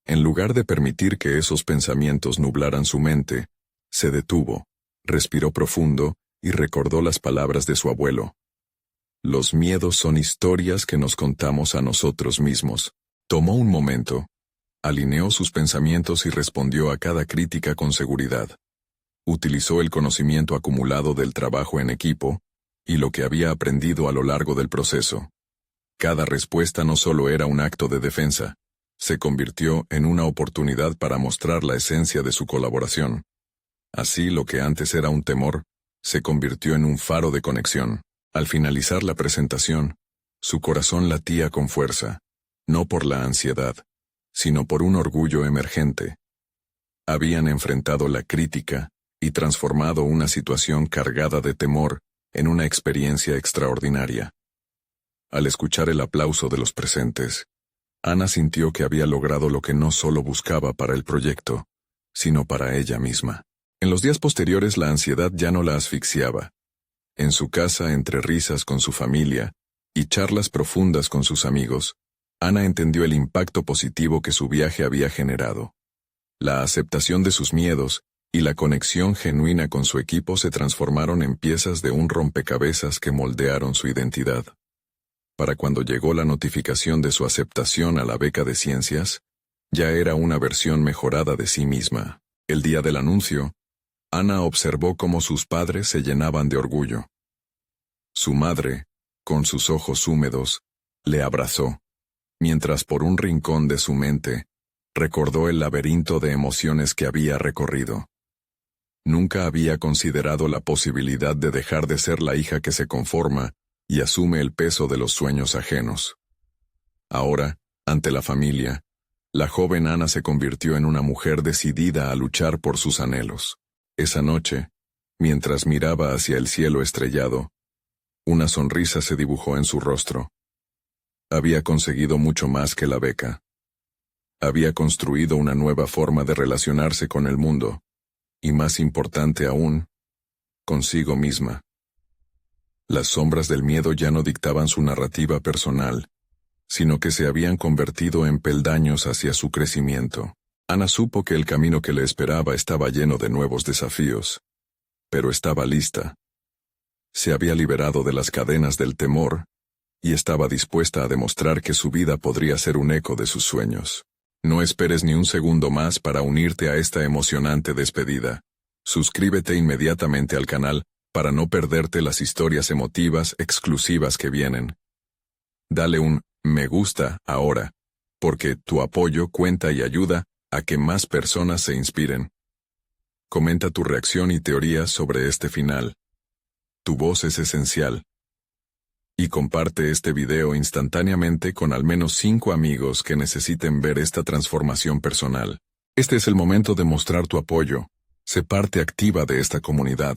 En lugar de permitir que esos pensamientos nublaran su mente, se detuvo, respiró profundo y recordó las palabras de su abuelo. Los miedos son historias que nos contamos a nosotros mismos. Tomó un momento, alineó sus pensamientos y respondió a cada crítica con seguridad. Utilizó el conocimiento acumulado del trabajo en equipo y lo que había aprendido a lo largo del proceso. Cada respuesta no solo era un acto de defensa, se convirtió en una oportunidad para mostrar la esencia de su colaboración. Así, lo que antes era un temor, se convirtió en un faro de conexión. Al finalizar la presentación, su corazón latía con fuerza, no por la ansiedad, sino por un orgullo emergente. Habían enfrentado la crítica y transformado una situación cargada de temor en una experiencia extraordinaria. Al escuchar el aplauso de los presentes, Ana sintió que había logrado lo que no solo buscaba para el proyecto, sino para ella misma. En los días posteriores la ansiedad ya no la asfixiaba. En su casa, entre risas con su familia y charlas profundas con sus amigos, Ana entendió el impacto positivo que su viaje había generado. La aceptación de sus miedos y la conexión genuina con su equipo se transformaron en piezas de un rompecabezas que moldearon su identidad. Para cuando llegó la notificación de su aceptación a la beca de ciencias, ya era una versión mejorada de sí misma. El día del anuncio, Ana observó cómo sus padres se llenaban de orgullo. Su madre, con sus ojos húmedos, le abrazó, mientras por un rincón de su mente, recordó el laberinto de emociones que había recorrido. Nunca había considerado la posibilidad de dejar de ser la hija que se conforma y asume el peso de los sueños ajenos. Ahora, ante la familia, la joven Ana se convirtió en una mujer decidida a luchar por sus anhelos. Esa noche, mientras miraba hacia el cielo estrellado, una sonrisa se dibujó en su rostro. Había conseguido mucho más que la beca. Había construido una nueva forma de relacionarse con el mundo, y más importante aún, consigo misma. Las sombras del miedo ya no dictaban su narrativa personal, sino que se habían convertido en peldaños hacia su crecimiento. Ana supo que el camino que le esperaba estaba lleno de nuevos desafíos, pero estaba lista. Se había liberado de las cadenas del temor, y estaba dispuesta a demostrar que su vida podría ser un eco de sus sueños. No esperes ni un segundo más para unirte a esta emocionante despedida. Suscríbete inmediatamente al canal para no perderte las historias emotivas exclusivas que vienen. Dale un me gusta ahora, porque tu apoyo cuenta y ayuda a que más personas se inspiren. Comenta tu reacción y teorías sobre este final. Tu voz es esencial. Y comparte este video instantáneamente con al menos 5 amigos que necesiten ver esta transformación personal. Este es el momento de mostrar tu apoyo. Sé parte activa de esta comunidad.